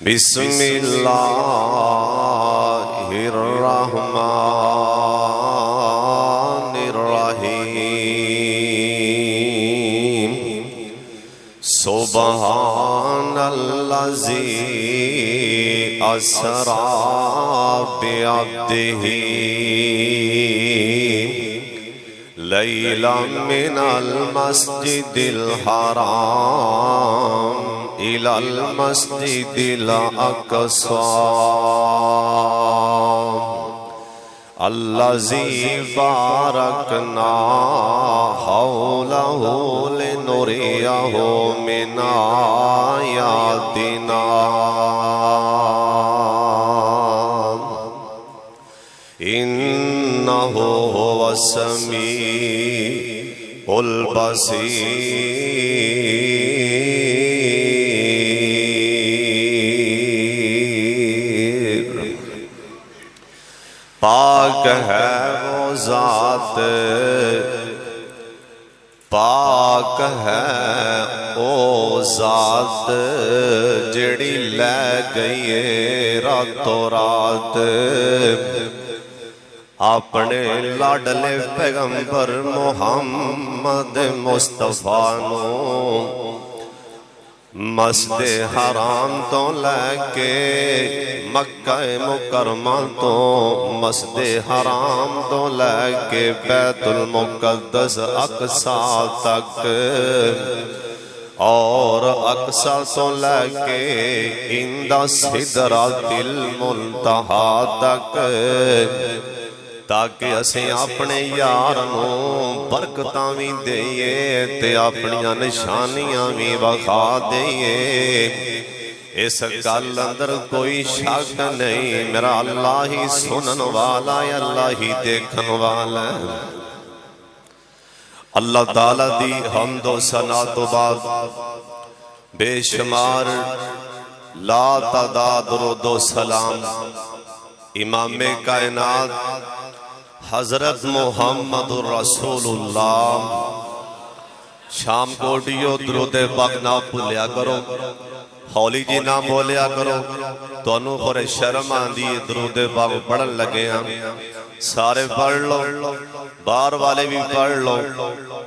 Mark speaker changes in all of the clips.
Speaker 1: بسم اللہ الرحمن الرحیم سبحان الذی اسری بعبدہ لیلا من المسجد الحرام إلى المسجد الأقصى الذي باركنا حوله لنريه من آياتنا إنه هو السميع البصير پاک ہے وہ ذات پاک ہے وہ ذات جڑی لے گئی راتوں رات اپنے لاڈلے پیغمبر محمد مصطفیٰ نو مسجد حرام تو لے کے مکہ مکرمہ تو مسجد حرام تو لے کے بیت المقدس اقصیٰ تک اور اقصیٰ تو لے کے عند سدرۃ المنتہا تک تاکہ اسیں اپنے یار نو برکتاں بھی دئیے تے اپنیاں نشانیاں بھی وکھا دئیے اس گل اندر کوئی شک نہیں میرا اللہ ہی سنن والا ہے اللہ ہی دیکھن والا ہے اللہ تعالیٰ دی حمد و ثنا تو بعد بے شمار لا تعداد درود و سلام امام کائنات حضرت محمد رسول اللہ شام کوٹیو درود پاک نہ بھولیا کرو ہولی جی نہ بولیا کرو تو انہوں پر شرم آندی درود پاک پڑھن لگے ہیں سارے پڑھ لو بار والے بھی پڑھ لو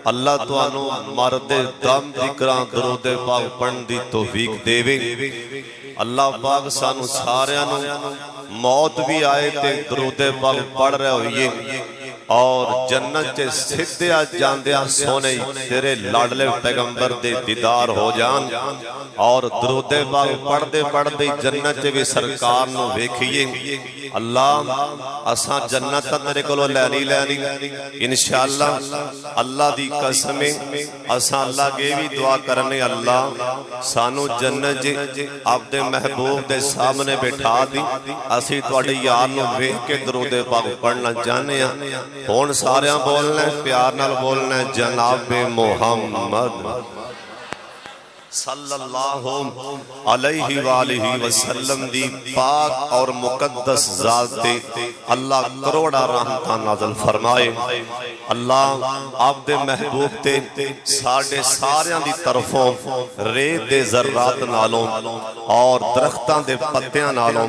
Speaker 1: اللہ تو انہوں مرد دم ذکران درود پاک پڑھن دی توفیق دے وے اللہ پاک سانو سارے انہوں موت بھی آئے تے درود پاک پڑھ رہے ہوئے اور جنت چے سدھیا جاندیا سونے تیرے لاڈلے پیغمبر دے دیدار ہو جان اور درود پاک پڑھ دے جنت چے بھی سرکار نو ویکھئے اللہ اساں جنت تیرے کولو لینی انشاءاللہ اللہ دی قسمیں اساں اللہ کے بھی دعا کرنے اللہ سانو جنت جے عبد محبوب دے سامنے بٹھا دی اسی تواڈے یار نو ویکھ کے درود پاک پڑھنا چاہنے ہیں ہون سارے بولنا ہے پیار نال بولنا ہے جناب محمد صلی اللہ علیہ وآلہ وسلم دی پاک اور مقدس ذات دے اللہ کروڑا رحمتاں نازل فرمائے اللہ آپ دے محبوب تے ساڑھے ساریاں دی طرفوں ریت دے ذرات نالوں اور درختاں دے پتیاں نالوں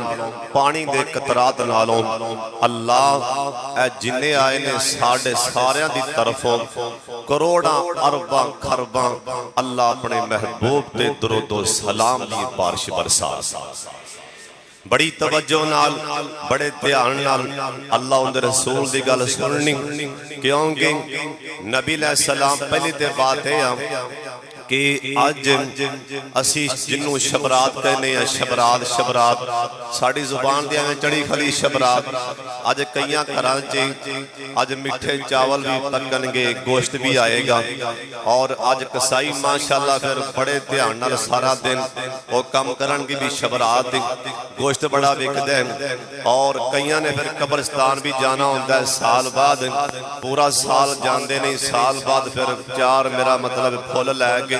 Speaker 1: پانی دے قطرات نالوں اللہ اے جنہیں آئے نے ساڑھے ساریاں دی طرفوں کروڑا ارباں کھرباں اللہ اپنے محبوب تے درود و سلام دی بارش برسا بڑی توجہ نال بڑے دھیان نال اللہ ان رسول دی گل سننی کیونکہ نبی علیہ السلام پہلی تے بات ہے کہ آج اسی جنوں شبرات کہنے ہیں شبرات ساڑھی زبان دیا میں چڑی کھلی شبرات آج کئیاں کرانچے آج مٹھے چاول بھی پکن گے گوشت بھی آئے گا اور آج کسائی ماشاءاللہ پھر بڑے دھیان نال سارا دن وہ کم کرن کی بھی شبرات گوشت بڑا بک دے اور کئیاں نے پھر قبرستان بھی جانا ہوتا ہے سال بعد پورا سال جان دے نہیں سال بعد پھر چار میرا مطلب پھول لے گے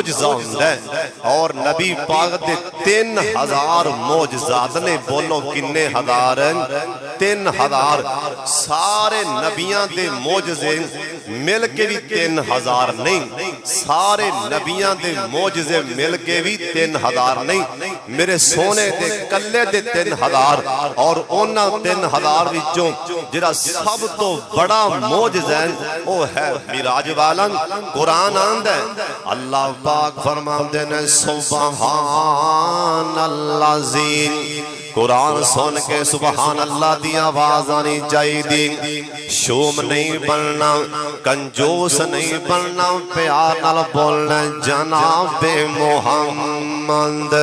Speaker 1: موجزہ ہوندہ ہے اور نبی پاک دے 3000 موجزات نے بولو کنے ہزار ہیں 3000 سارے نبیاں دے موجزے مل کے بھی 3000 نہیں سارے نبیاں دے موجزے مل کے بھی 3000 نہیں میرے سونے دے کلے دے 3000 اور اونا 3000 وچوں جڑا سب تو بڑا موجزہ ہے وہ ہے معراج والا قرآن آندہ ہے اللہ پاک فرماندے نے سبحان اللہ زین قرآن سن کے سبحان اللہ دی آواز آنی چاہی دی شوم نہیں بننا کنجوس نہیں بننا پیار نال بولنا جناب محمد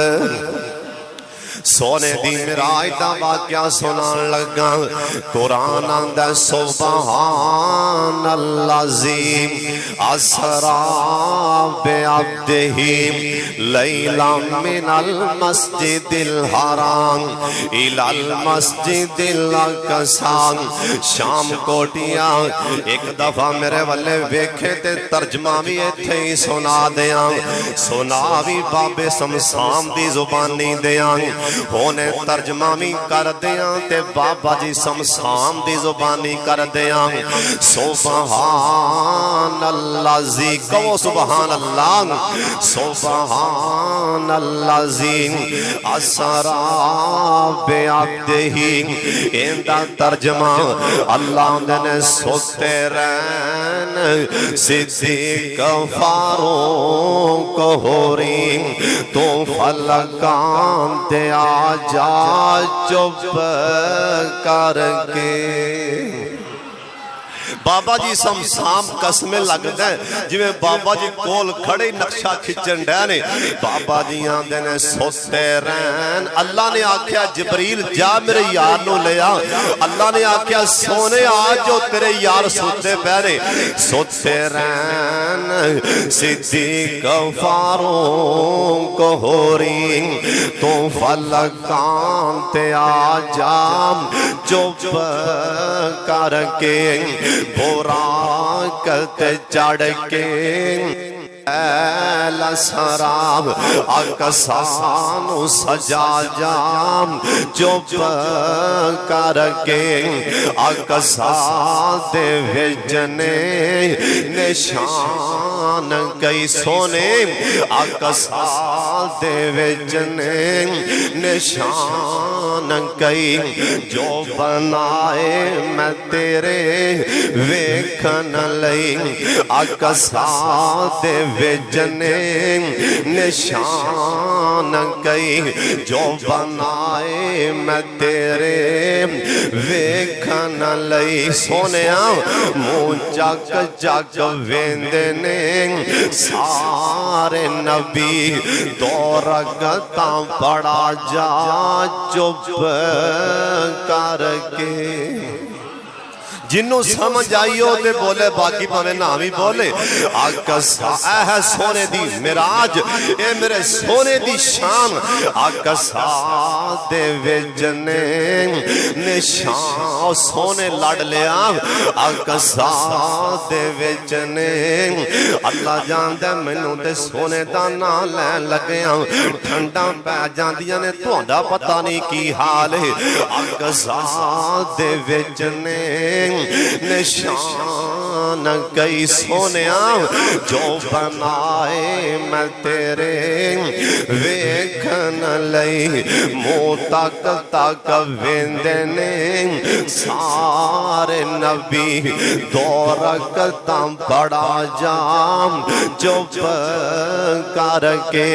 Speaker 1: سونے دی معراج دا واقعہ سنان لگا قرآن آندہ سبحان العظیم اسرا بعبدہ لیلا من المسجد الحرام الى المسجد الاقصی شام کوٹیاں ایک دفعہ میرے والے ویکھے تے ترجمہ بھی ایتھے ہی سنا دیاں سنا بھی بابے سمسام دی زبانی دیاں ہونے ترجمہ بھی کر دیاں تے بابا جی سمسام دی زبانی کر دیاں سبحان اللہ زی کہو سبحان اللہ سبحان اللہ زی اسرا بعبدہ اندہ ترجمہ اللہ نے سوتے رین صدیق فاروق ہوری تو فلکان تے آجا چپ کر کے بابا جی سمسام قسمیں لگ دیں جویں بابا جی کول کھڑے نقشہ کھچن ڈینے بابا جی آندے نے سوتے رین اللہ نے آکھیا جبریل جا میرے یار نو لیا اللہ نے آکھیا سونے آج جو تیرے یار سوتے پہنے سوتے رین صدیق فاروق ہوری تو فلکان تے آجام چپ کر کے براکت چڑھ کے ایل سراب اکسانو سجا جام چپ کر کے اکسان دے وجنے نشان کئی سونے اکسان دے وجنے نشان کئی جو بنائے میں تیرے ویکھن لئی اکسان دے وجنے نشان کئی جو بنائے میں تیرے ویکھن لئی سونیا منہ جگ جگ ویندنے سارے نبی دو رگتاں پڑا جا چپ کر کے جنہوں سمجھ آئی ہوتے بولے باقی پہنے نامی بولے آقا اے ہے سونے دی معراج اے میرے سونے دی شان آقا دے وجنے نشان سونے لڑ لیا آقا دے وجنے اللہ جان دے منوں تے سونے دانا لین لگیاں ٹھنڈا پہ جاندیاں نے توڑا پتہ نہیں کی حال ہے آقا دے وجنے نشان کئی سونیا جو بنائے میں تیرے ویکھن لئی منہ تک تک ویندنے سارے نبی دو رکعتاں پڑھا جام چپ کر کے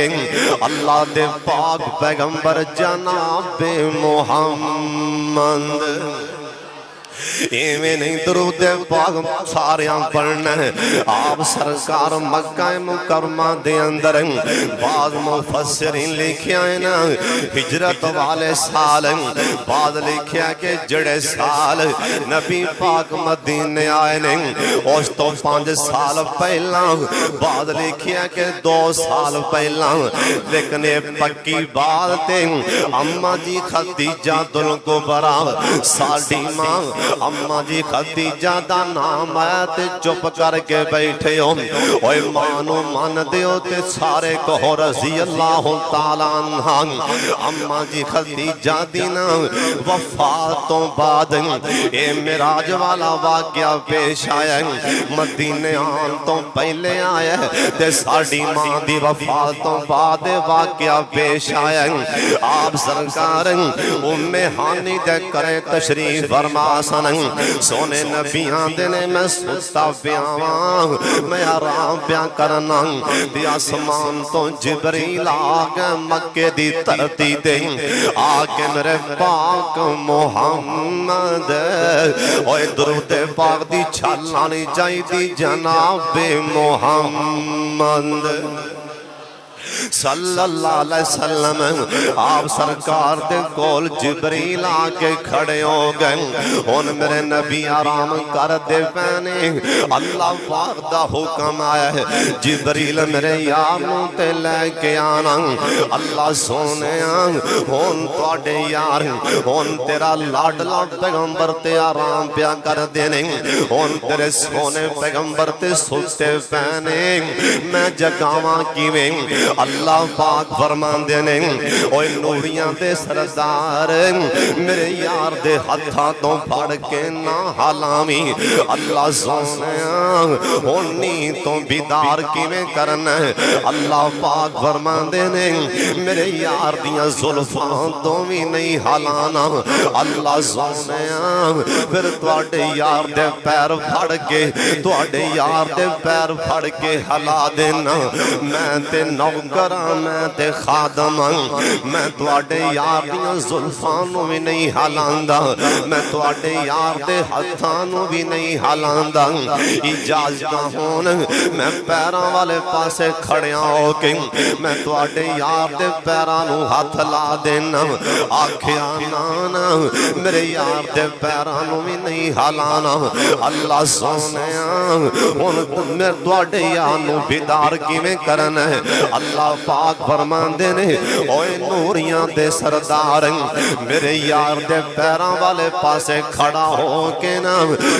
Speaker 1: اللہ دے پاک پیغمبر جناب محمد ایویں نہیں درود پاک ساریاں پڑھنا ہے آپ سرکار مکہ مکرمہ دے اندر بعض مفسرین لکھیا ہے نا ہجرت والے سال بعض لکھیا کہ جڑے سال نبی پاک مدینے آئے نے اس تو 5 سال پہلا بعض لکھیا کہ 2 سال پہلا لیکن یہ پکی بات تے اماں جی خدیجہ دل کو برا ساڑی ماں اما جی خدیجہ دا نام ہے تے چپ کر کے بیٹھے ہو اوے مانو مان دیو تے سارے کہو رضی اللہ تعالیٰ عنہ اما جی خدیجہ دینا وفاتوں بعد اے معراج والا واقعہ پیش آیا مدینے آن تو پہلے آیا تے ساڑی ماں دی وفاتوں بعد واقعہ پیش آیا آپ سرکار ام ہانی دے کرے تشریف فرما سن سونے نبیاں دینے میں ستا پیاواں میں آرام پیا کرنا دی آسمان تو جبریل آگے مکے دی ترتی دے آگے میرے پاک محمد اوہ درود پاک دی چھلانی جائی دی جناب محمد صلی اللہ علیہ وسلم آپ سرکار دے کول جبریل آکے کھڑے ہو گئے ان میرے نبی آرام کر دے پہنے اللہ پاک دا حکم آیا ہے جبریل میرے یاروں تے لے کے آنا اللہ سونے ہون توڑے یار ہون تیرا لاڈلا پیغمبر تے آرام پیا کر دینے ہون تیرے سونے پیغمبر تے سوتے پہنے میں جگاواں کیویں اللہ پاک فرمان دینے اوہ نوریاں دے سردار میرے یار دے ہتھاں تو پڑھ کے نہ حالامی اللہ سونیاں ہونی تو بیدار کی میں کرنا اللہ پاک فرمان دینے میرے یار دیاں ظلفاں تو بھی نہیں حالانا اللہ سونیاں پھر توڑے یار دے پیر پھڑ کے توڑے یار دے پیر پھڑ کے حلا دینا میں تے نوکر میں تے خادم میں توڑے یار دیاں ظلفانوں بھی نہیں حالاندا میں توڑے یار دے ہتھانوں بھی نہیں حالاندا اجازت ہون میں پیران والے پاسے کھڑیاں ہو کے میں توڑے یار دے پیرانوں ہاتھ لا دینا آکھیا نانا میرے یار دے پیرانوں بھی نہیں حالانا اللہ سونیاں میں توڑے یارنوں بیدار کی میں کرنا ہے اللہ پاک فرمان دینے اوہ نوریاں دے سردار میرے یار دے پیران والے پاسے کھڑا ہو کے نا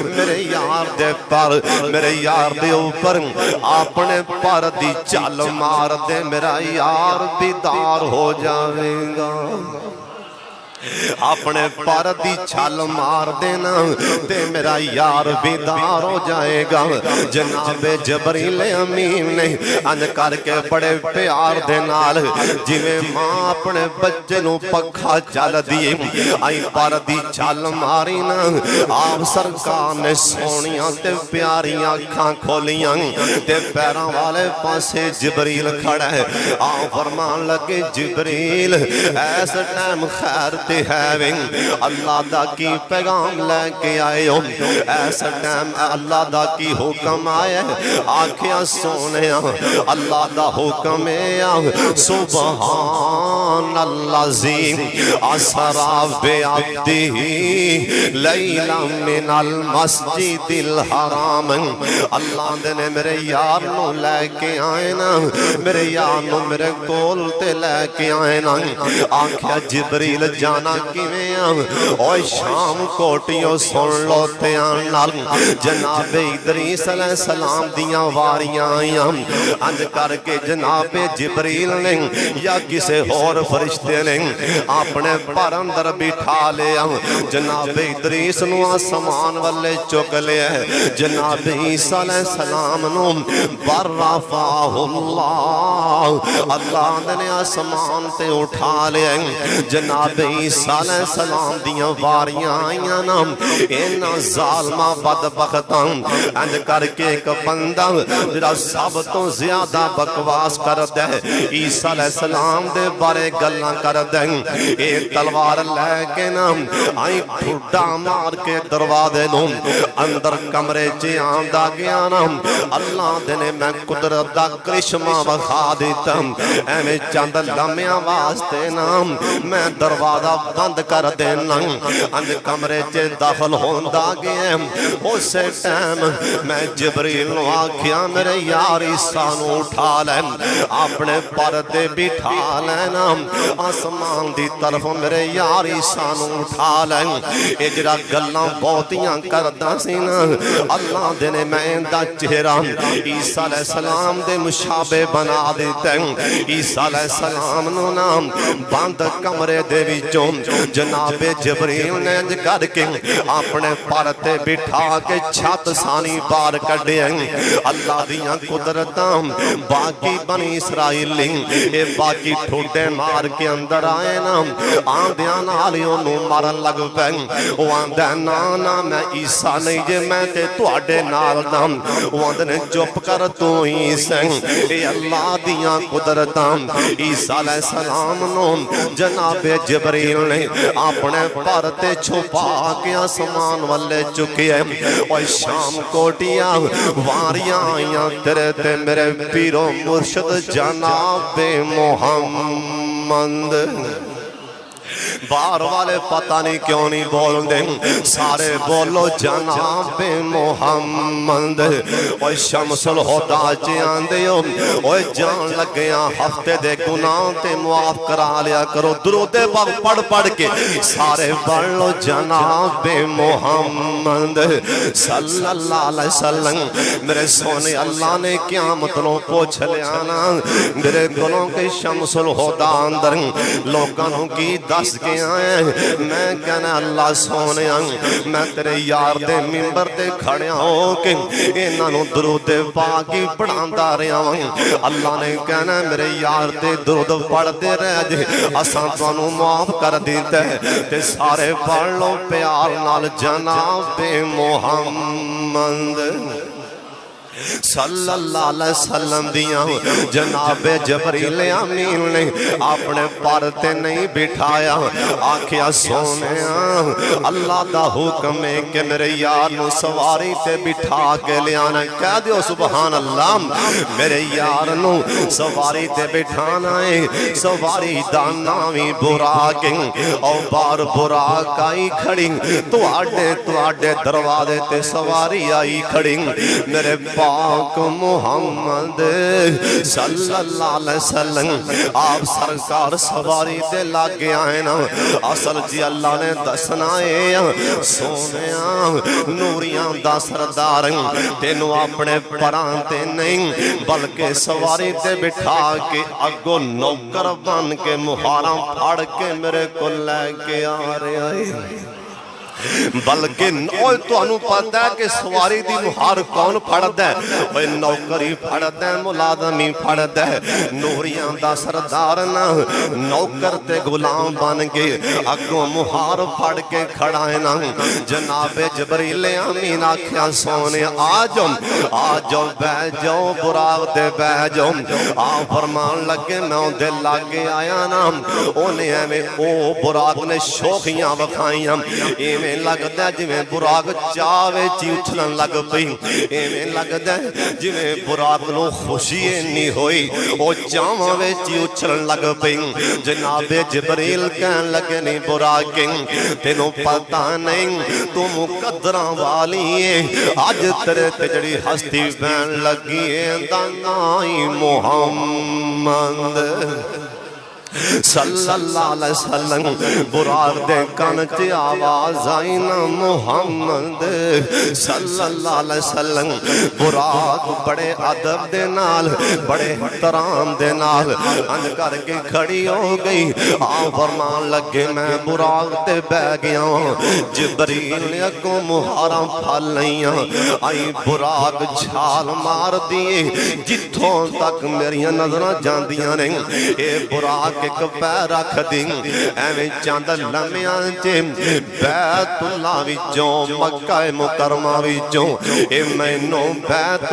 Speaker 1: میرے یار دے پر میرے یار دے اوپر اپنے پر دی چال مار دے میرا یار بیدار ہو جاوے گا اپنے پر دی چھال مار دینا تے میرا یار بیدار ہو جائے گا جناب جبریل امین نے انج کر کے بڑے پیار دے نال جویں ماں اپنے بچے نو پکھا چل دی آئی پر دی چھال ماری نا آپ سرکار نے سونیاں تے پیاریاں کھاں کھولیاں تے پیران والے پاسے جبریل کھڑا ہے آپ فرمان لگے جبریل ایس ٹائم خیر ہے اللہ دا کی پیغام لے کے آئے ہو ایسا ٹائم اللہ دا کی حکم آئے آنکھیں سونے اللہ دا حکم ہے سبحان اللہ زیم اسرا بعبدہ لیلا من المسجد الحرام اللہ نے میرے یار نو لے کے آئے نا میرے یار نو میرے کول تے لے کے آئے نا آنکھیں جبریل جانا اوہ شام کوٹیوں سن لو تیان جناب ادریس علیہ السلام دیاں واریاں آئیاں انج کر کے جناب جبریل نے یا کسے اور فرشتے نے اپنے پر اندر بٹھا لیا جناب ادریس نو آسمان والے چک لیا جناب عیسیٰ علیہ السلام نو برفعہ اللہ نے آسمان تے اٹھا لیا جناب عیسیٰ علیہ السلام دیاں واریاں آئیاں نام اینا ظالمہ بدبختاں انج کر کے ایک بندہ جڑا سب تو زیادہ بکواس کر دے عیسیٰ علیہ السلام دے بارے گلاں کر دے ایک تلوار لے کے نام آئی ٹھوڑا مار کے دروازے نو اندر کمرے چے آندہ گیا نام اللہ دینے میں قدرت دا کرشمہ بخا دیتا اے میں چند لمحیاں واسطے نام میں دروازہ دروازہ بند کر دینا اند کمرے چے داخل ہوندا گیا اسے ٹائم میں جبریل نو آکھیا میرے یار عیسیٰ نو اٹھا لین اپنے پر تے بٹھا لینا آسمان دی طرف میرے یار عیسیٰ نو اٹھا لین اجرا گلاں بہتیاں کردا سی نا اللہ دے نے میں دا چہرہ عیسیٰ علیہ السلام دے مشابہ بنا دیتے عیسیٰ علیہ السلام نو نام بند کمرے دے وچوں جناب جبریل نے کر کے اپنے پر تے بٹھا کے چھت سانی بار کڈے اللہ دیاں قدرتاں باقی بنی اسرائیل اے باقی ٹھوڈے مار کے اندر آئے نا آندیاں نالیوں نو مارن لگ پے او آندا نا میں عیسیٰ نہیں جے میں تے تواڈے نال دا او آندے چپ کر تو ہی سیں اے اللہ دیاں قدرتاں عیسیٰ علیہ السلام نو جناب جبریل نے اپنے پر تے چھپا کے آسمان والے چکے اور شام کوٹیاں واریاں آئیاں تیرے تے میرے پیرو مرشد جناب محمد باہر والے پتہ نہیں کیوں نہیں بول دیں سارے بولو جناب محمد اوہ شمس الہدا جیان دیو اوہ جان لگیاں ہفتے دے گناہ تے معاف کرا لیا کرو درود پاک پڑھ کے سارے بولو جناب محمد صلی اللہ علیہ وسلم میرے سونے اللہ نے قیامت نو پوچھ لیا نا میرے گلوں کے شمس الہدا اندر لوگوں کی دس کے آئے میں کہنا اللہ سونے میں تیرے یار دے ممبر تے کھڑیا ہو کے انہوں درود پاکی پڑھاندا رہا ہوں اللہ نے کہنا میرے یار تے درود پڑھتے رہ جے اساں تانوں معاف کر دیتے تے سارے پڑھ لو پیار نال جناب محمد صلی اللہ علیہ وسلم دیاں جناب جبریل امین نے اپنے پر تے نہیں بٹھایا آکھیا سونیاں اللہ دا حکم ہے کہ میرے یار نو سواری تے بٹھا کے لیانا کہہ دیو سبحان اللہ میرے یار نو سواری تے بٹھانا ہے سواری دا نامی براق او بار براق آئی کھڑی تواڈے دروازے تے سواری آئی کھڑی میرے پاک محمد صلی اللہ علیہ وسلم آپ سرکار سواری دے لاگے آئے نا اصل جی اللہ نے دسنا ہے سونیاں نوریاں دا سردار تینوں اپنے پران تے نہیں بلکہ سواری دے بٹھا کے اگو نوکر بن کے مہاراں پھاڑ کے میرے کو لے کے آ رہے آئے بلکہ تو انو پتہ ہے کہ سواری دی مہار کون پھڑد ہے وہ نوکری پھڑد ہے ملازمی پھڑد ہے نوریاں دا سردارنا نوکر تے غلام بن کے اگوں مہار پھڑ کے کھڑائے نا جناب جبریل امین آکھیا سونے آجو بہ جاؤ براق دے بہ جاؤ آپ فرمان لگے میں دے لاگے آیا نا انہیں ہمیں او براق نے شوخیاں وکھائیاں ایمیں لگتا ہے جویں براق چاوے چی اچھلن لگ پئی ایویں لگتا ہے جویں براق نو خوشی نہیں ہوئی او چاوے چی اچھلن لگ پئی جناب جبریل کہن لگے نہیں براق تینوں پتہ نہیں تو مقدراں والی ہے آج تیرے تے جڑی ہستی بین لگی ہے دانائی محمد صلی اللہ علیہ وسلم براق دے کانچ آواز آئینا محمد صلی اللہ علیہ وسلم براق بڑے عدب دے نال بڑے احترام دے نال انج کر کے کھڑی ہو گئی آپ فرمان لگے میں براق تے بہ گیا جبریل نے اگوں مہاراں پھل لیاں آئی براق جھال مار دیے جتھوں تک میری نظراں جاندیاں نے اے براق ایک پیر رکھ دیں ایویں چاند لمیاں چے بیت اللہ وچوں مکہ مکرمہ وچوں اے مینوں بیت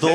Speaker 1: 2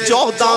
Speaker 1: 14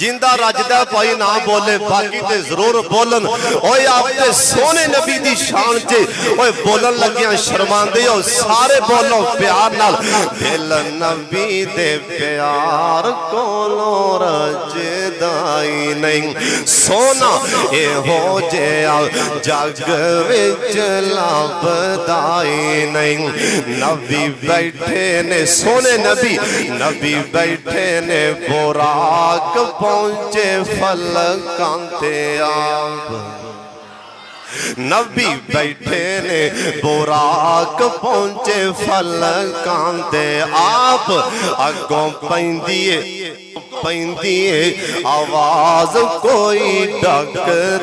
Speaker 1: جندہ راجدہ پائی نہ بولے باقی تے ضرور بولن اوے آپ تے سونے نبی دی شان چے اوے بولن لگیاں شرمان دے او سارے بولو پیار نال دل نبی دے پیار کولو رجدائی نہیں سونا اے ہو جیا جگ وچ لبدائی نہیں نبی بیٹھے نے سونے نبی بیٹھے نے براق پہنچے فلکاں تے آپ نبی بیٹھے نے براق پہنچے فلکاں تے آپ اگوں پیندیے آواز کوئی ڈک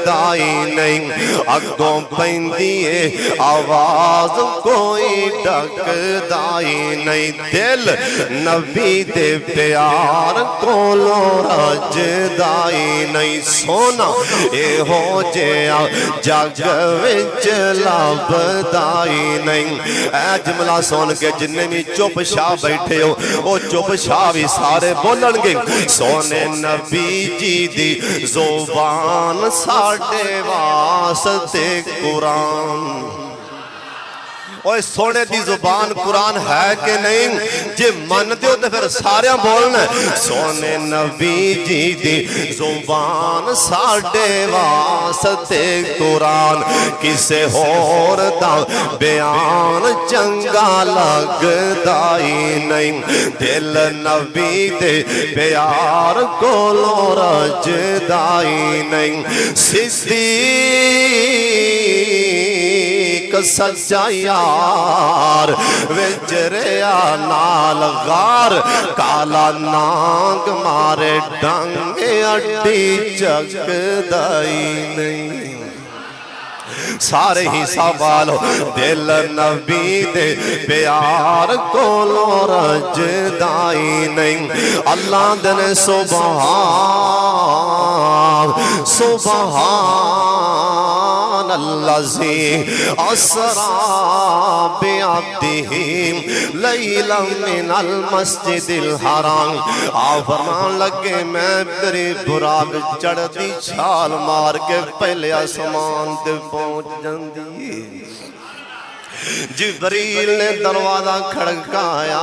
Speaker 1: دائی نہیں اگوں پیندیے آواز کوئی ڈک دائی نہیں دل نبی دے پیار کولو رج دائی نہیں سونا اے ہو جیا جگ وچ لب دائی نہیں اے جملہ سن کے جننے بھی چپ شاہ بیٹھے ہو وہ چپ شاہ بھی سارے بولن گے سونے نبی جی دی زبان ساڑھے واسطے قرآن اوہ سونے دی زبان قرآن ہے کہ نہیں جی من دیو تے پھر سارے بولنا سونے نبی جی دی زبان ساڑھے واسطے قرآن کسے ہور دا بیان چنگا لگ دائی نہیں دل نبی دے پیار کولو رج دائی نہیں سچا یار وچریا نال غار کالا نانگ مارے ڈنگ اڈی چک دائی نہیں سارے ہی سوالو دل نبی دے پیار کولو رج دائی نہیں اللہ دن سبحان اللذی اسرا بعبدہ لیلا من المسجد الحرام آپ فرمان لگے میں تیری براق چڑھ دی چھال مار کے پہلے آسمان دے پہنچ جاندی جبریل نے دروازہ کھڑکایا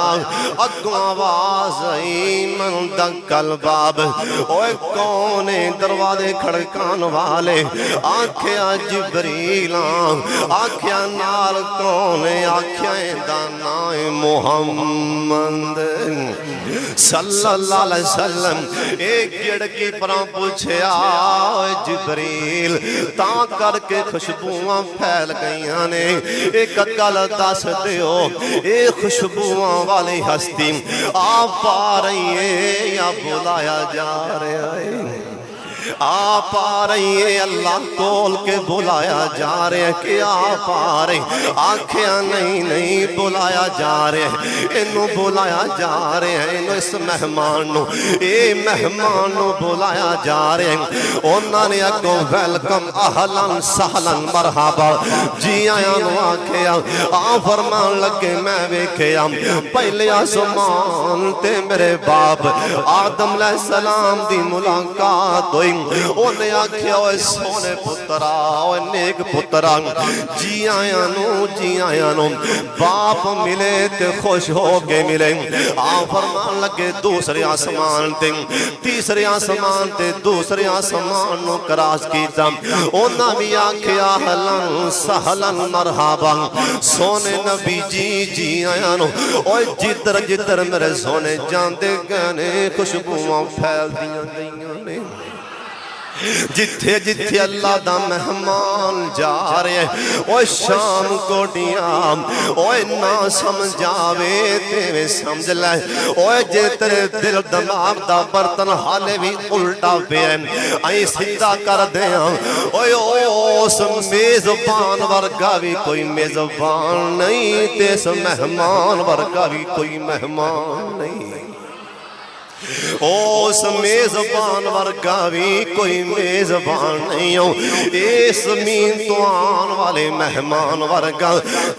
Speaker 1: اگوں آواز آئی من دکل باب اوے کونے دروازے کھڑکان والے آنکھیا جبریل آنکھیا نال کونے آنکھیا دانائے محمد صلی اللہ علیہ وسلم ایک جڑکی پرام پوچھے آئے جبریل تاں کر کے خوشبوان پھیل گئیاں نے ایک گل دس دیو اے خوشبوان والی ہستی آپ آ رہی ہے یا بلایا جا رہا ہے آپ آ رہی ہے اللہ کول کے بلایا جا رہے ہیں کہ آپ آ رہے ہیں آنکھیں نہیں بلایا جا رہے ہیں انہوں بلایا جا رہے ہیں انہوں اس مہمانوں اے مہمانوں بلایا جا رہے ہیں انہوں نے اکو ویلکم اہلاً سہلاً مرحبا جی آیا نو آنکھیں آپ فرمان لگے میں ویکھیا پہلے آسمان تے میرے باپ آدم علیہ السلام دی ملاقات ہوئی انہیں آکھیا اوہ سونے پترا اوہ نیک پترا جی آیا نو باپ ملے تے خوش ہو کے ملے آپ فرمان لگے دوسرے آسمان تے تیسرے آسمان تے دوسرے آسمان نو کراس کیتا انہاں بھی آکھیا اہلاً سہلاً مرحبا سونے نبی جی آیا نو اوہ جدر میرے سونے جاندے گانے خوشبوان پھیل دیاں گئیاں جتھے اللہ دا مہمان جا رہے ہیں اوہ شام کو ڈیام اوہ نہ سمجھاوے تیوے سمجھ لائے اوہ جے تیرے دل دماغ دا برتن حالے بھی الٹا پہ ہیں آئی سیدھا کر دیا اوہ اس میزبان ورگا بھی کوئی میزبان نہیں تیس مہمان ورگا بھی کوئی مہمان نہیں اس میزبان ورگا بھی کوئی میزبان نہیں ہو، اس زمین تو آن والے مہمان ورگا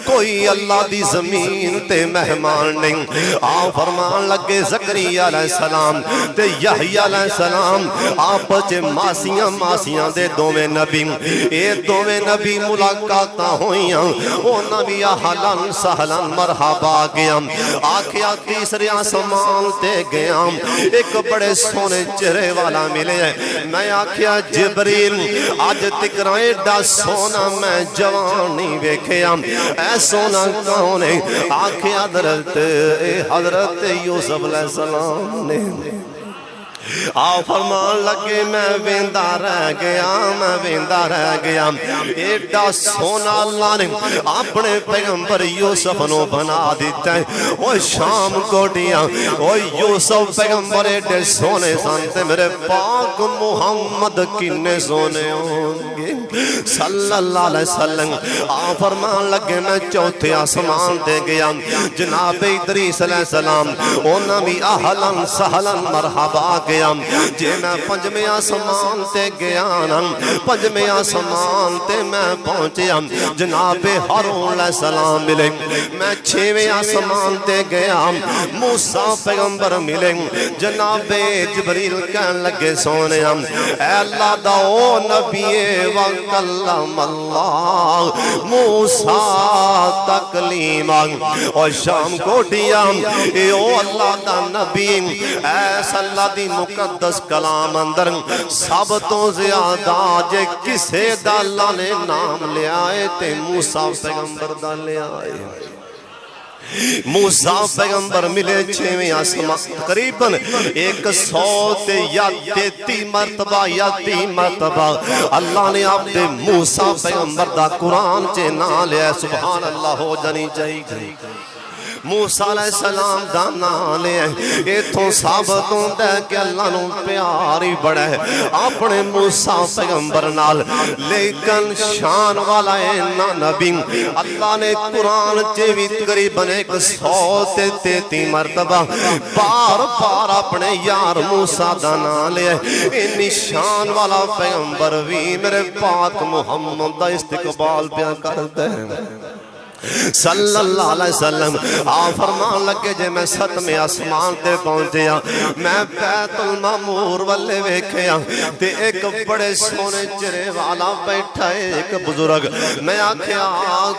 Speaker 1: کوئی اللہ دی زمین تے مہمان نہیں۔ آپ فرمان لگے زکریا علیہ السلام تے یحییٰ علیہ السلام آپ چے ماسیاں دے دوویں نبی، اے دوویں نبی ملاقاتاں ہوئیاں، او نبی اہلاً سہلاً مرحبا گیا، آکھیا تیسرے آسمان تے گیا، ایک بڑے سونے چہرے والا ملے ہیں، میں آکھیا جبریل آج تکرا ایڈا سونا میں جوان نہیں ویکھیا، اے سونا کون ہے؟ آکھیا حضرت یوسف علیہ السلام نے۔ آپ فرمان لگے میں ویندہ رہ گیا، ایڈا سونا اللہ نے اپنے پیغمبر یوسف نو بنا دیتا ہے۔ وہ شام کوٹیاں وہ یوسف پیغمبر ایڈے سونے سانتے، میرے پاک محمد کنے سونے ہوں گے صلی اللہ علیہ وسلم۔ آپ فرمان لگے میں چوتھے آسمان دے گیا، جناب ادریس علیہ السلام اونا بھی اہلاً سہلاً مرحبا گیا، جے میں پنجویں آسمان تے گیا نا، پنجویں آسمان تے میں پہنچیا، جناب ہارون علیہ السلام ملے، میں چھویں آسمان تے گیا، موسیٰ پیغمبر ملے، جناب جبریل کہن لگے سونے اے اللہ دا او نبی وکلم اللہ موسیٰ تکلیما، اور شام کو دیا اے او اللہ دا نبی ایسا اللہ دی مقدس کلام اندر سب تو زیادہ جے کسے دا اللہ نے نام لے آئے تے موسیٰ پیغمبر دا لے آئے۔ موسیٰ پیغمبر ملے چھویں آسمان تقریباً 133 مرتبہ اللہ نے آپ دے موسیٰ پیغمبر دا قرآن چے نہ لیا، سبحان اللہ ہو جانی چاہیے۔ موسیٰ علیہ السلام دا نام لے ایتھوں ثابت ہوتا ہے کہ اللہ نو پیاری بڑا ہے اپنے موسیٰ پیغمبر نال، لیکن شان والا ہے نا نبی اللہ نے قرآن چے بھی تقریباً 133 مرتبہ بار اپنے یار موسیٰ دا نام لے، انی شان والا پیغمبر بھی میرے پاک محمد دا استقبال پیا کرتے ہیں صلی اللہ علیہ وسلم۔ آپ فرمان لگے جے میں ستمیں آسمان تے پہنچیا، میں بیت المعمور والے ویکھیا تے ایک بڑے سونے چہرے والا بیٹھا ہے ایک بزرگ، میں آکھیا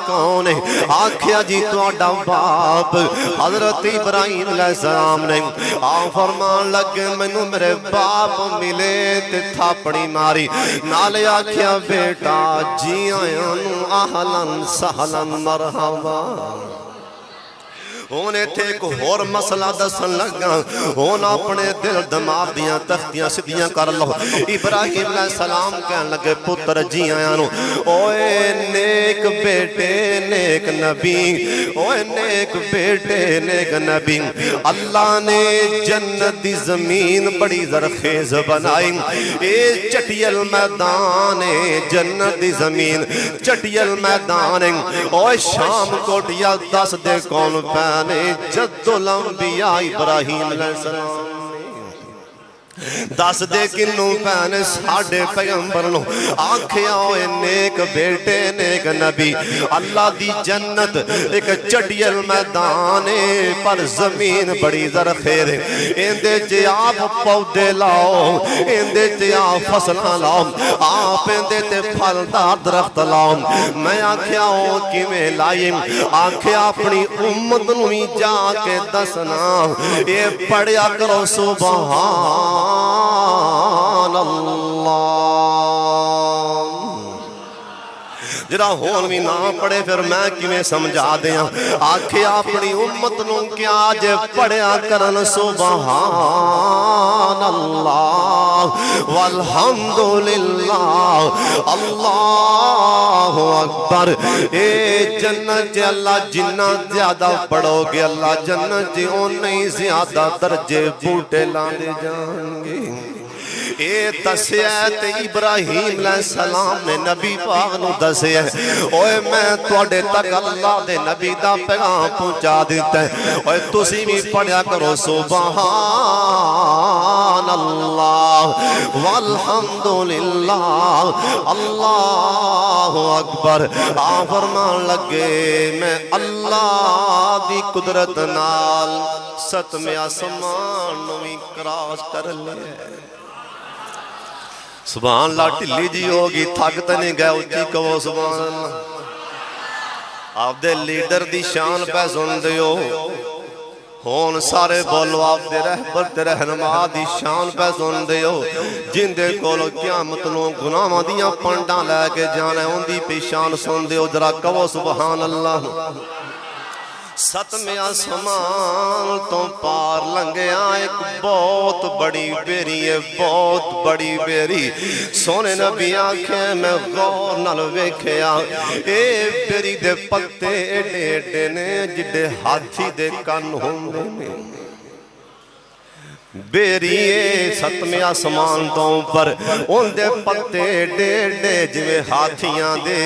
Speaker 1: کون ہے؟ آکھیا جی تہاڈا باپ حضرت ابراہیم علیہ السلام نے۔ آپ فرمان لگے مینوں میرے باپ ملے تے تھاپڑی ماری، نالے آکھیا بیٹا جی آیاں نو اہلاً سہلاً مرحبا۔ ہونے تھے ایک اور مسئلہ دسن لگا، ہونا اپنے دل دماغ دیاں تختیاں سدیاں کر لو۔ ابراہیم علیہ السلام کہنے لگے پتر جی آیاں نو، اوے نیک بیٹے نیک نبی، اوے نیک بیٹے نیک نبی، اللہ نے جنت دی زمین بڑی زرخیز بنائی، اے چٹیل میدان جنت دی زمین چٹیل میدان، اوے شام کوٹیا دس دے کون پہ جد الانبیاء ابراہیم علیہ السلام دس دے کنوں پہنے ساڑھے پیغمبر نو، آنکھیں ہوئے نیک بیٹے نیک نبی، اللہ دی جنت ایک چٹیل میدان پر زمین بڑی زرخیر ہے، اندے چے آپ پودے لاؤ، اندے چے آپ فصلہ لاؤ، آپ اندے تے پھلدار درخت لاؤ۔ میں آنکھیں ہوں کی میں لائیں، آنکھیں اپنی امت نوی جا کے دسنا، یہ پڑھیا کرو سبحان اللہ، جرا ہون بھی نہ پڑھے پھر میں کیویں سمجھا دیاں، آکھے اپنی امت نوں کیا جے پڑھیا کرن سبحان اللہ والحمدللہ اللہ اکبر۔ اے جنت جے اللہ جنہ زیادہ پڑھو گے اللہ جنت جے انہیں زیادہ درجے بوٹے لاندے جائیں گے۔ اے دسیا تے ابراہیم علیہ السلام نے نبی پاک نو دسیا اوے میں تواڈے تک اللہ دے نبی دا پیغام پہنچا دیتا ہے اوے تسی بھی پڑھیا کرو سبحان اللہ والحمدللہ اللہ اکبر فرمان لگے میں اللہ دی قدرت نال ستمے آسمان نوی کراس کر لے سبحان اللہ ٹھلی جی ہوگی تھکتے نہیں گئے اچھی کہو سبحان اللہ آپ دے لیڈر دی شان پہ سن دیو ہون سارے بولو آپ دے رہبر دے رہنما دی شان پہ سن دیو جن دے کولو قیامت لوں گناہ دیاں پنڈاں لے کے جانے ان دی پہ شان سن دیو ذرا کہو سبحان اللہ ستمے آسمان تو پار لنگیا ایک بہت بڑی بیری ہے بہت بڑی بیری سونے نبی آنکھیں میں غور نال ویکھیا اے بیری دے پتے ایڈے ایڈے نے جڑے ہاتھی دے کن ہوندے نے بیری ستمے آسمان تو اوپر ان دے پتے ڈیڈے جویں ہاتھیاں دے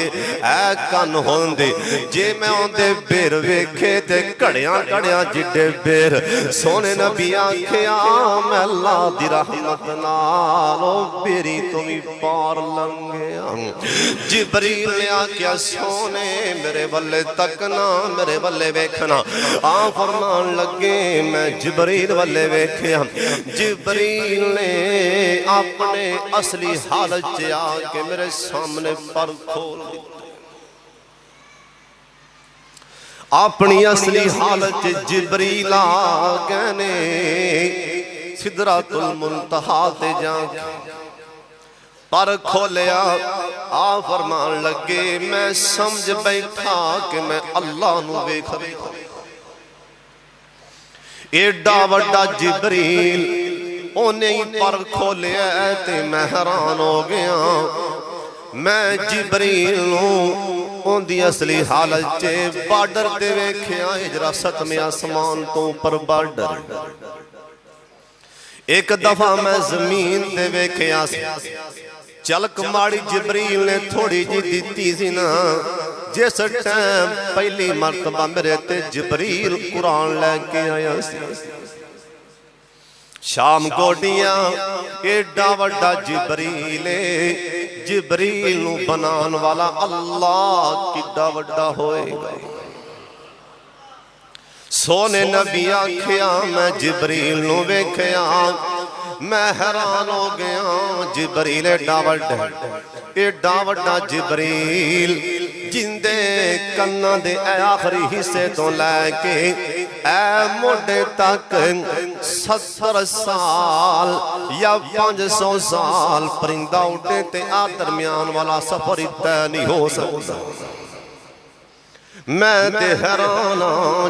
Speaker 1: اے کن ہوندے جے میں ان دے بیر ویکھے تے کڑیاں کڑیاں جڈے بیر سونے نبی آنکھیا میں اللہ دی رحمت نال او بیری تو بھی پار لنگیا جبریل نے آکھیا سونے میرے والے تکنا میرے والے ویکھنا فرمان لگے میں جبریل والے ویکھیا جبریل نے اپنے اصلی حالت سے آکے میرے سامنے پر کھول دیتے اپنی اصلی حالت سے جبریل آگے نے سدرۃ المنتہا تے جان پر کھولیا فرمان لگے میں سمجھ بیٹھا کہ میں اللہ نو ویکھ ایڈا وڈا جبریل انہیں ہی پر کھولیا تے میں حیران ہو گیا میں جبریل ہوں ان دی اصلی حالت چے بارڈر تے ویکھیا اجرا ستمے آسمان تو پر بارڈر ایک دفعہ میں زمین تے ویکھیا چلک ماڑی جبریل نے تھوڑی جی دیتی سی نا جس ٹائم پہلی مرتبہ میرے تے جبریل قرآن لے کے آیا سی شام کوٹیاں ایڈا وڈا جبریل نو بنان والا اللہ کڈا وڈا ہوئے گا سونے نبی آکھیا میں جبریل نو ویکھیا میں حیران ہو گیا جبریل ایڈا وڈا جبریل جندے کنہ دے اے آخری حصے تو لے کے اے موڑے تک 70 سال یا 500 سال پرندہ اٹھے تے درمیان والا سفر طے نہیں ہو سکتا میں تے حیران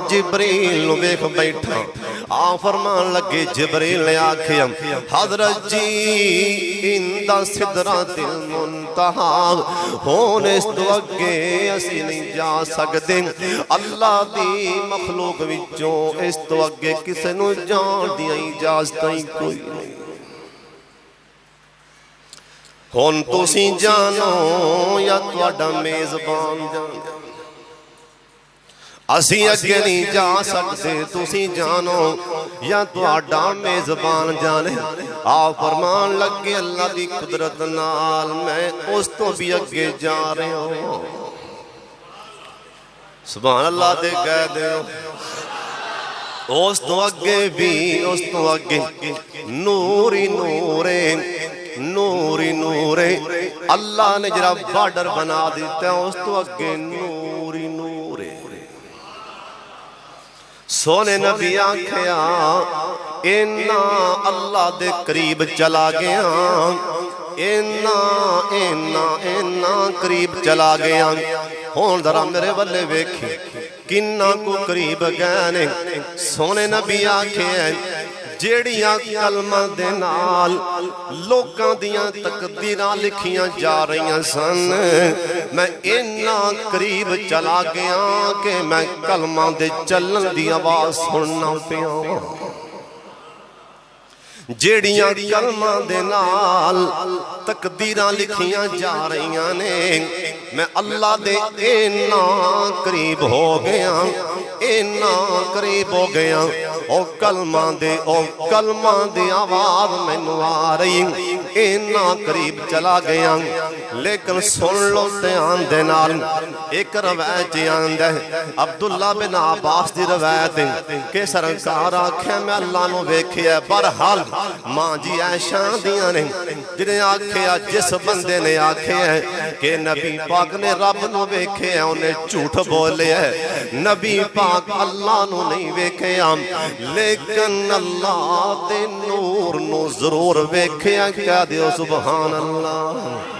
Speaker 1: جبریل نو ویکھ بیٹھا فرمان لگے جبریل نے آکھیا حضرت جی اندہ سدرۃ المنتہا ہون اس تو اگے اسی نہیں جا سکتے اللہ دی مخلوق وچوں اس تو اگے کسے نو جان دیا اجازت کوئی نہیں ہون تسی جانو یا تواڈا میزبان جانو اسی اگے نہیں جا سکتے تسی جانو یا تواڈا میزبان جانے فرمان لگے اللہ دی قدرت نال میں اس تو بھی اگے جا رہے ہوں سبحان اللہ دے گئے دے اس تو اگے بھی اس تو اگے نوری نورے نوری نورے اللہ نے جرا بارڈر بنا دیتا ہے اس تو اگے نوری نورے سونے نبی آنکھیا اینا اللہ دے قریب چلا گیا اینا قریب چلا گیا ہون ذرا میرے والے ویکھی کنہ کو قریب گئے سونے نبی آنکھیا جیڑیاں کلمہ دے نال لوکاں دیاں تقدیراں لکھیاں جا رہیاں سن میں اینا قریب چلا گیا کہ میں کلمہ دے چلن دی آواز سننا پیا جیڑیاں کلمہ دے نال تقدیراں لکھیاں جا رہیاں نے میں اللہ دے اینا قریب ہو گیا اینا قریب ہو گیا او کلمہ دے آواز میں نو آ رہی اینا قریب چلا گیا لیکن سن لو دھیان دے نال ایک روایت آندہ ہے عبداللہ بن عباس دی روایت کہ سرکار آکھے میں اللہ نو ویکھیا برحال ماں جی عائشہ دیاں نے جنہیں آکھیا جس بندے نے آکھیا کہ نبی پاک نے رب نو ویکھیا انہیں جھوٹ بولے ہے نبی پاک اللہ نو نہیں ویکھیا لیکن اللہ دے نور نو ضرور ویکھیا کہہ دیو سبحان اللہ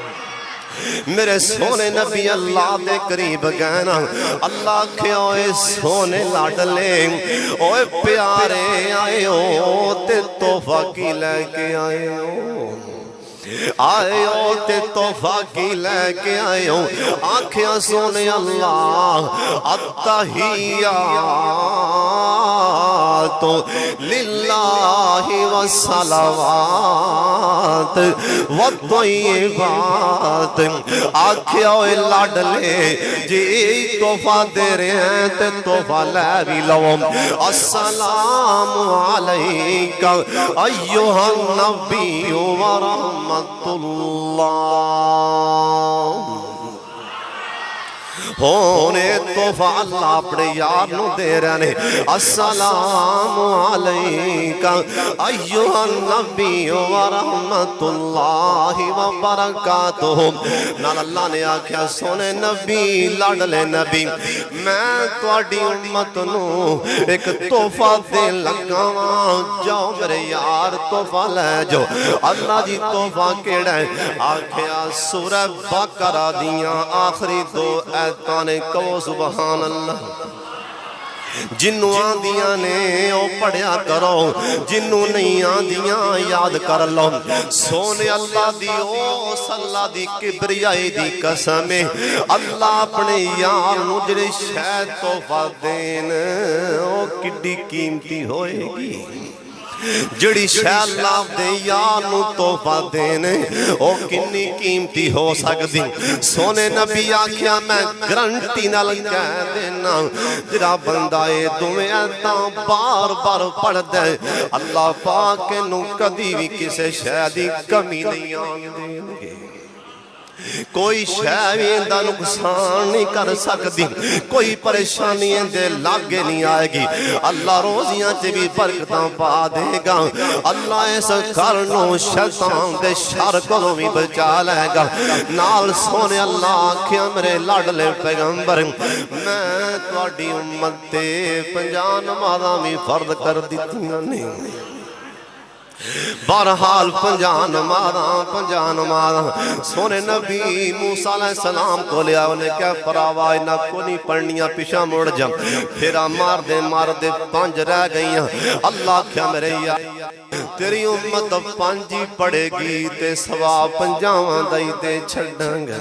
Speaker 1: میرے سونے نبی اللہ دے قریب گئے نا اللہ کے اوے سونے لاڈلے اوے پیارے آئے ہو تے تحفہ کی لے کے آئے ہو آئے ہو تے تحفہ کی لے کے آئے ہو آنکھیں سونے اللہ التحیات للہ والصلوات والطیبات آنکھیں ہوئے لاڈلے جی تحفہ دے رہے ہیں تے تحفہ لے بھی لو السلام علیکہ ایوہ النبی ورحمت اللہ ہونے تحفہ اللہ اپنے یار نو دے رہے السلام علیکہ ایوہ النبی ورحمت اللہ وبرکاتہ نال اللہ نے آکھیا سونے نبی لاڈلے نبی میں تواڈی امت نو ایک تحفہ دے لگا جاؤ میرے یار تحفہ لے جو اللہ جی تحفہ کیڑا ہے آکھیا سورہ بقرہ دیاں آخری دو ایتانے کہو سبحان اللہ جنوں آندیاں نے او پڑھیا کرو جنوں نہیں آندیاں یاد کر لو سونے اللہ دی او صلی دی کبریائی دی قسم اللہ اپنے یار نو جڑے شے تحفہ دین او کڈی قیمتی ہوئے گی جڑی شے اللہ دے یار نو تحفہ دینے او کنی قیمتی ہو سکتی سونے نبی آکھیا میں گرنٹی نال کہہ دینا جڑا بندہ اے دویں ایتاں بار بار پڑھ دے اللہ پاک نو کدی بھی کسے شے دی کمی نہیں آن دین گے کوئی شے دا نقصان نہیں کر سکتی کوئی پریشانی دے لاگے نہیں آئے گی اللہ روزیاں چے بھی برکتاں پا دے گا اللہ اس کرنوں شیطان دے شر کو بھی بچا لے گا نال سونے اللہ آکھیا میرے لاڈلے پیغمبر میں تواڈی امت تے 50 نمازاں بھی فرض کر دتیاں نہیں بہرحال 50 نمازاں سونے نبی موسیٰ علیہ السلام کو لیا انہیں کیا پراوائی نہ کو نہیں پڑھنیاں پیشہ مڑ جم پھرا مار دے 5 رہ گئیاں اللہ کیا میرے یا تیری امت 5 ہی پڑھے گی تے ثواب 50 دائی دے چھڑیں گے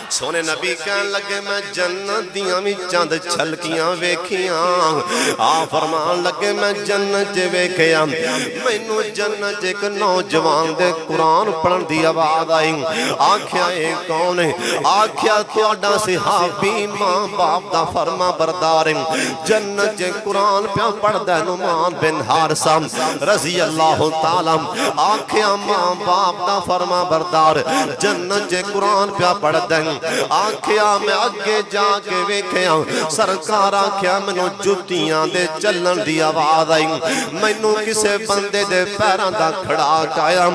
Speaker 1: سونے نبی کہن لگے میں جنت دیاں بھی چند چھلکیاں ویکھیاں فرمان لگے میں جنت جے ویکھیاں مینوں جنت ایک نوجوان دے قرآن پڑھن دی آواز آئی آکھیا اے کون ہے آکھیا تہاڈا صحابی ماں باپ دا فرما بردار جنت جے قرآن پیا پڑھدا نعمان بن حارثہ رضی اللہ تعالی آکھیا ماں باپ دا فرما بردار جنت جے قرآن پیا پڑھدا آکھیا میں اگے جا کے ویکھیا سرکار آکھیا مینوں جُتیاں دے چلن دی آواز آئی مینوں کسے بندے دے پیراں دا کھڑاک آیا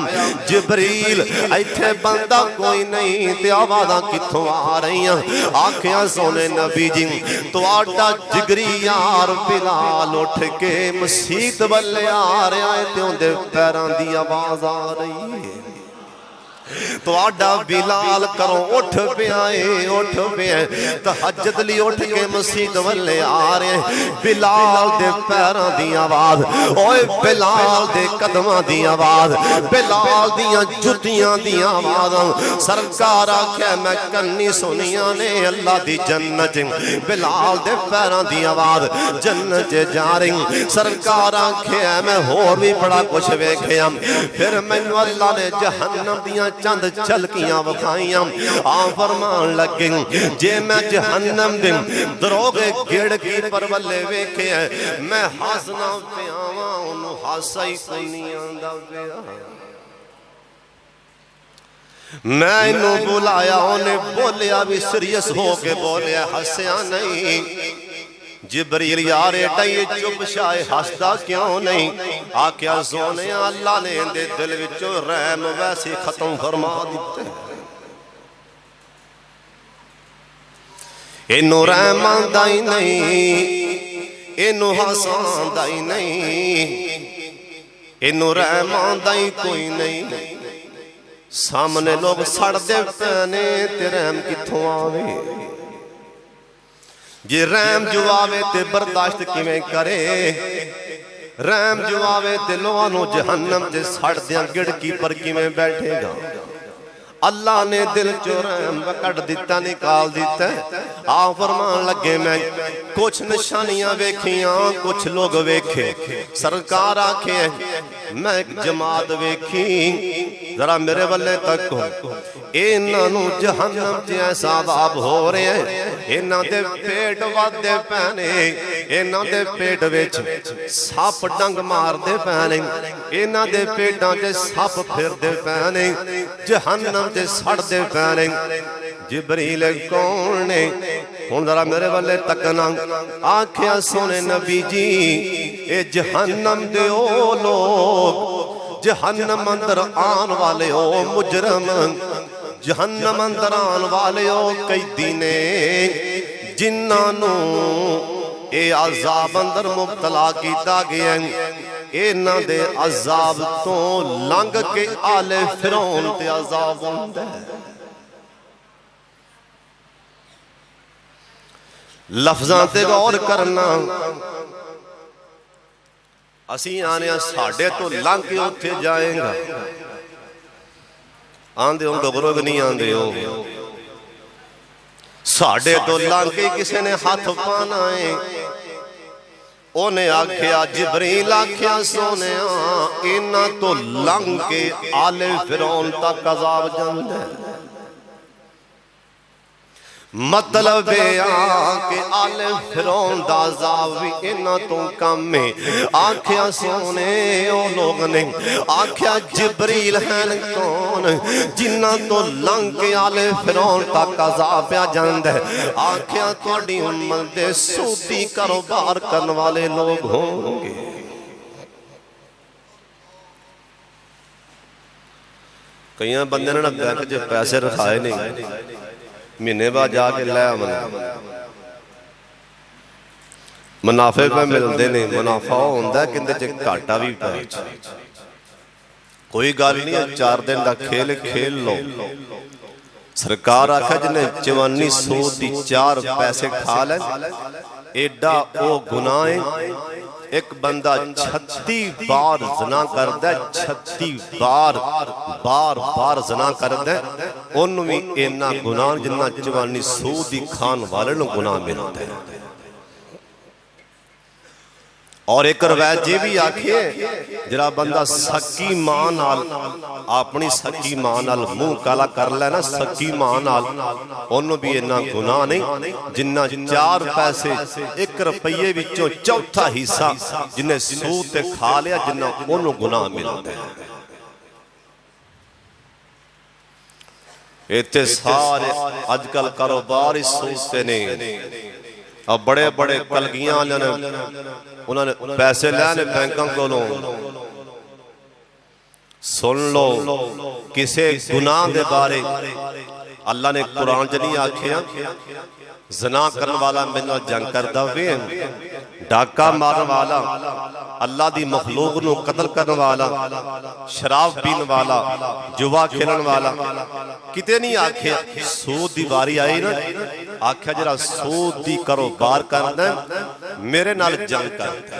Speaker 1: جبریل ایتھے بندہ کوئی نہیں تے آوازاں کتھوں آ رہیاں آکھیا سونے نبی جی تواڈا جگری یار بلال اٹھ کے مسجد والے آ رہا ہے تے اون دے پیراں دی آواز آ رہی ہے تو آڈا بلال کرو اٹھ پہ آئے اٹھ پہ آئے تہجد لی اٹھ کے مسجد والے آ رہے بلال دے پیران دی آواز اوے بلال دے قدماں دی آواز بلال دیاں جتیاں دی آواز سرکار آکھے میں کنی سنیاں نے اللہ دی جنت بلال دے پیران دی آواز جنت جا رہی سرکار آکھے میں ہور بھی بڑا کچھ ویکھیا پھر مینوں اللہ نے جہنم دیاں چند چلکیاں وکھائیاں فرمان لگے جے میں جہنم دے دروگے گڑ کی پرولے ویکھے میں ہاسنا پہ آواں انہوں ہاسا ہی کنی آندہ پہ میں انہوں بلایا انہیں بولیا بھی سریس ہو کے بولیا ہسیا نہیں جبریل یارے ڈائیے چپ شائے ہستا کیوں نہیں آکیا زونے اللہ نے اندے دل وچو رحم ویسے ختم فرما دیتے انہوں رحم آندائی نہیں انہوں حسان دائی نہیں انہوں رحم آندائی کوئی نہیں سامنے لوگ سڑ دے پہنے تے رحم کتھوں آوے جی رحم جو آوے تے برداشت کی میں کرے رحم جو آوے تے لوانو جہنم تے سڑ دیاں گڑکی پر کی میں بیٹھے گا اللہ نے دل جو رحم وکڑ دیتا نکال دیتا ہے فرمان لگے میں کچھ نشانیاں ویکھیاں کچھ لوگ ویکھے سرکار آکھے میں ایک جماعت ویکھی ذرا میرے والے تک ہو انہوں جہنم تے ایسا عذاب ہو رہے ہیں انہوں دے پیٹ وادے پہنے انہوں دے پیٹ ویچ ساپ ڈنگ مار دے پہنے انہوں دے پیٹاں دے ساپ پھر دے پہنے جہنم تے سڑ دے پہنے جبریل کون نے ہون ذرا میرے والے تکنا آنکھیں سونے نبی جی اے جہنم دے او لوگ جہنم اندر آن والے او مجرم جہنم اندر آن والے او کئی دینے جنانوں اے عذاب اندر مبتلا کیتا گیا اے نہ دے عذاب تو لنگ کے آل فرعون تے عذاب ہوندے لفظاں تے غور کرنا اسی آنے ساڑھے تو لنگ کے اٹھے جائیں گا آندے ہوں گبروگ نہیں آندے ہو ساڑھے تو لنگ کے کسی نے ہاتھ پانا ہے انہیں آکھیا جبریل آکھیا سونے اینا تو لنگ کے آل فرعون تک عذاب جند ہے مطلب کہ آل فرعون دا عذاب بھی اینا تو کم میں آکھیا سونے او لوگ نے آکھیا جبریل ہیں کون جنہ تو لنگ کے آل فرعون تک عذاب پہ جند ہے آکھیا توڑی امت دے سوتی کاروبار کرنے والے لوگ ہوں گے کئیاں بندے نے بینک جو پیسے رکھائے نہیں مہینے بعد جا کے لے آمنا منافع پہ ملتے نہیں منافع ہوندہ ہے کندے چے کاٹا بھی پہنچ کوئی گال نہیں ہے 4 دن دا کھیل کھیل لو سرکار آکھا جنہیں 5400 دی 4 پیسے کھا لیں ایڈا او گناہیں ایک بندہ 36 بار زنا کردہ 36 بار زنا کردہ انہوں میں اینا گناہ جنہ 5400 دی کھان والے نو گناہ ملتا ہے اور ایک روایت یہ بھی آکھے جرا بندہ سکی ماں نال اپنی سکی ماں نال منہ کالا کر لینا سکی ماں نال انہوں بھی اینا گناہ نہیں جنہ 4 پیسے 1 روپیے وچوں چوتھا حصہ جنہیں سود تے کھا لیا جنہ انہوں گناہ ملتے ہیں ایتے سارے آج کل کاروبار اس سود تے نہیں اب بڑے بڑے کلگیاں انہوں نے پیسے لینے بینکاں کو لوں سن لو کسے گناہ دے بارے اللہ نے قرآن جنی آکھیا زنا کرن والا میں نہ جنگ کردہ ہوئے ڈاکہ مارن والا، اللہ دی مخلوق نو قتل کرن والا، شراب پین والا، جوا کھیلن والا، کتے نہیں آکھے سود دی باری آئی نا آکھے جرا سود دی کاروبار کرنا میرے نال جنگ کرتا ہے،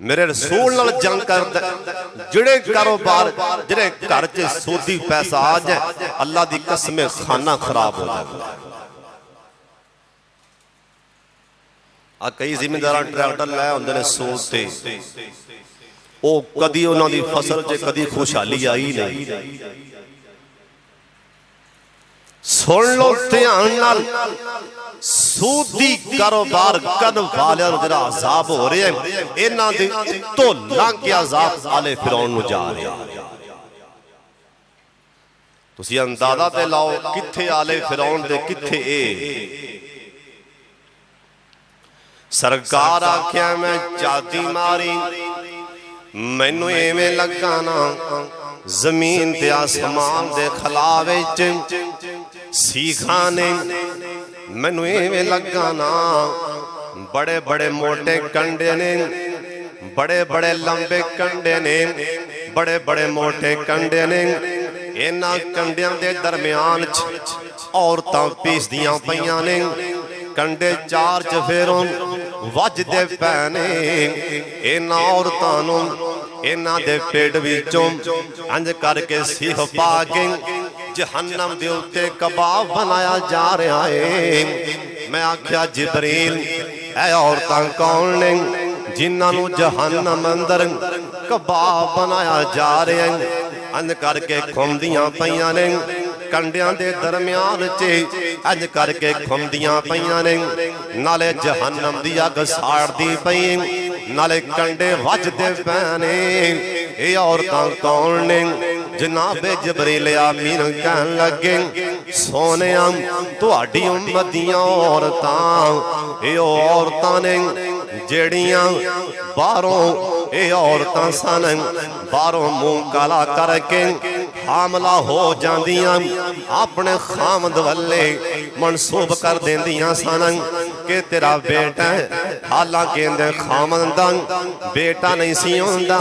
Speaker 1: میرے رسول نال جنگ کرتا ہے، جڑے کاروبار جڑے گھر چ سودی پیسہ آ جائے اللہ دی قسم کھانا خراب ہو جائے۔ کئی زمینداران ٹریکٹر لائے ہوندے نے سود تے، او کدی انہاں دی فصل چ کدی خوشحالی آئی نہیں۔ سن لو دھیان نال، سودی کاروبار کرن والے جڑا عذاب ہو رہے ہیں انہاں دے تو لنگ کے عذاب آل فرعون نو جا رہے ہیں۔ تسی اندازہ تے لاؤ کتھے آل فرعون دے کتھے اے۔ سرکار آکھیا میں چاتی ماری مینو ایویں لگانا زمین تے آسمان دے خلاوے سیکھانے، مینو ایویں لگانا بڑے بڑے موٹے کنڈے نے، بڑے بڑے لمبے کنڈے نے، بڑے بڑے موٹے کنڈے نے، اینا کنڈیاں دے درمیان عورتاں پیس دیاں پیاں نے، کنڈے چار چفیروں وج دے پینے، اینا عورتانوں اینا دے پیٹ وچوں انج کر کے سیخ پا کے جہنم دے اتے کباب بنایا جا رہا ہے۔ میں آکھیا جبریل اے عورتاں کون نے جنہاں نو جہنم اندر کباب بنایا جا رہے ہیں، انج کر کے کھمدیاں پیاں نے، کنڈیاں دے درمیان چے انج کر کے کھمدیاں پیاں نے، نالے جہنم دی اگ ساڑ دی پئیں، نالے کنڈے وج دے پینے۔ اے عورتاں کون نے؟ جناب جبریل آمین کہن لگے سونیاں تہاڈی امت دیاں عورتاں، اے عورتاں نے جیڑیاں باہروں اے عورتاں سن باہروں منہ کالا کر کے حاملہ ہو جاندیاں، اپنے خامد والے منصوب کر دیندیاں سن کہ تیرا بیٹا ہے، حالانکہ اندے خامد دا بیٹا نہیں سی ہوندا،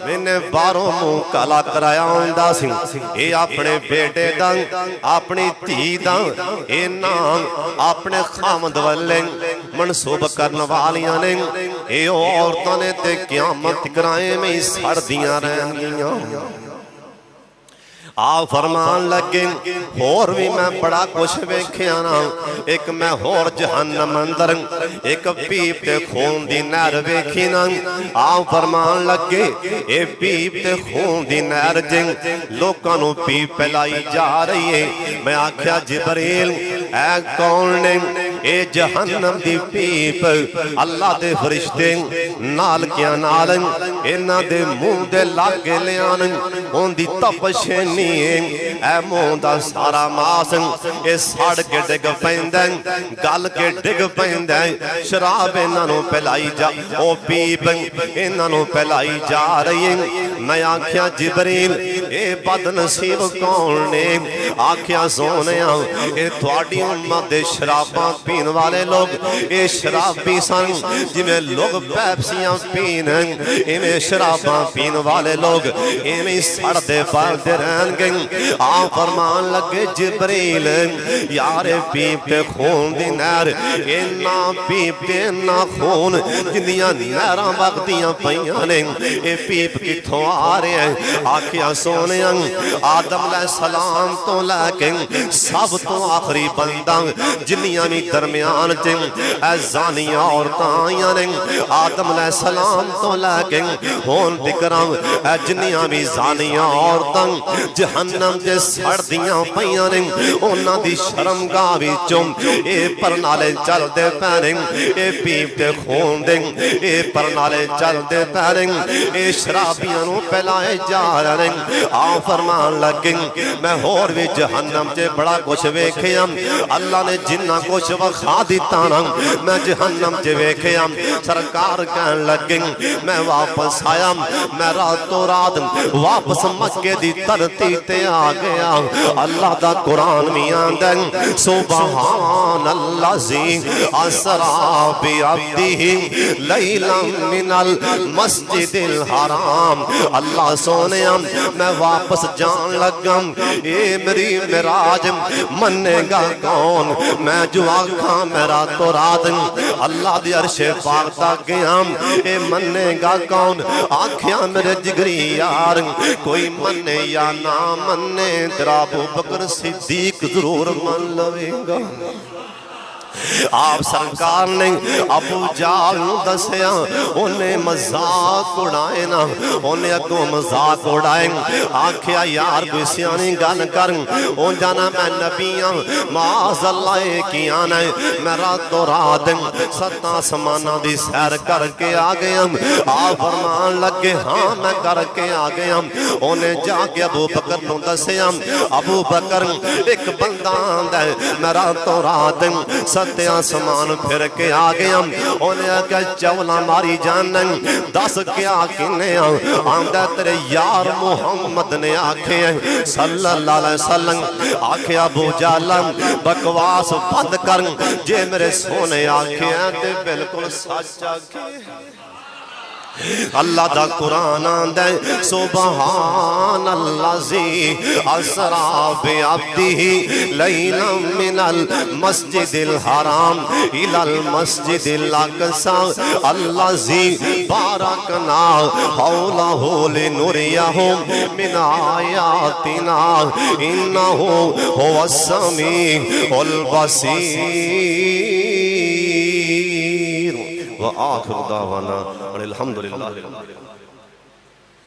Speaker 1: میں نے باہروں منہ کالا کرایا ہوندا سی۔ اے اپنے بیٹے دا اپنی دھی دا اے نام اپنے خامد والے منصوب کرن والیاں نے، اے عورتاں نے تے قیامت کرائیں میں سڑ دیاں رہن گیاں۔ آپ فرمان لگے اور بھی میں بڑا کچھ ویکھیا نا، ایک میں اور جہنم اندر ایک پیپ تے خون دی نہر ویکھی نا۔ آپ فرمان لگے اے پیپ تے خون دی نہر جن لوکاں نو پیپ پلائی جا رہی ہے۔ میں آکھیا جبریل اے کون نے؟ اے جہنم دی پیپ اللہ دے فرشتے نال کیا نال اینا دے منہ دے لاگے لیان ان دی تپشنی اے منہ دا سارا ماس اے ساڑ کے ڈگ پیندیں گل کے ڈگ پیندیں، شراب انہوں پلائی جا او پیپ انہوں پلائی جا رہی ہیں۔ میں آکھیا جبریل اے بد نصیب کون نے؟ آکھیا سونیاں اے تھوڑی امت دے شراباں پین والے لوگ، اے شراب پی سن جمیں لوگ پیپسیاں پین، ایمیں شراباں پین والے لوگ ایمیں سڑ دے پال دے رہن گئیں۔ آن فرمان لگے جبریل یار پیپ تے خون دی نہر، اینا پیپ تے اینا خون جنیاں نہراں وقتیاں پیاں نے، اے پیپ کتھوں آ رہے ہیں؟ آکھیا سونیاں آدم علیہ السلام تو لیکن سب تو آخری بندہ جنیاں بھی درمیان چن اے زانیاں عورتاں آئیاں نے، آدم علیہ السلام تو لیکن ہون تکرام اے جنیاں بھی زانیاں عورتاں جہنم تے سڑ دیاں پیاں نے، اونا دی شرمگاہ بھی چم اے پرنالے چل دے پیریں، اے پیپ تے خون دیں اے پرنالے چل دے پیریں، اے شرابیاں نو پہلائے جا رہے ہیں۔ آن فرمان لگیں میں اور بھی جہنم تے بڑا کچھ ویکھے ہم، اللہ نے جنہ کچھ وکھا دیتا نا میں جہنم چ ویکھیا سرکار کہن لگے میں واپس آیا میں راتوں رات واپس مکے دی دھرتی تے آ گیا اللہ دا قرآن بھی آندا سبحان الذی اسرا بعبدہ لیلا من المسجد الحرام اللہ سونیا میں واپس جان لگا اے میری معراج منے گا کون میں جو آکھاں میرا تو رات اللہ دی عرش پاک تک گیا اے منے گا کون آکھیا میرے جگری یار کوئی منے یا نہ منے تیرا ابو بکر صدیق ضرور من لوے گا آپ سرکار نے ابو جال نو دسیا انہیں مذاق اڑائے نا انہیں اگوں مذاق اڑائے آکھیا یار کوئی سیانی گل کر اون جانا میں نبیاں معاذ اللہ کی آنا میں راتوں رات ستاں سمانہ دی سیر کر کے آ گیا آپ فرمان لگے ہاں میں کر کے آ گیا انہیں جا کے ابو بکر نو دسیا ابو بکر ایک بندہ آندا ہے میں راتوں رات ستیاں سامان پھر کے آ گیا انہیں کہ چولا ماری جانن دس کیا کنے آندہ تیرے یار محمد نے آکھے صلی اللہ علیہ وسلم آکھے ابو جالا بکواس بند کر جے میرے سونے آکھے ہیں تے بالکل سچ آکھے اللہ دا قرآن آندہ سبحان الذی اسرا بعبدہ لیلا من المسجد الحرام الى المسجد الاقصی الذی بارکنا حولہ لنریہ من آیاتنا انہ هو السمیع البصیر وآخر دعوانا الحمدللہ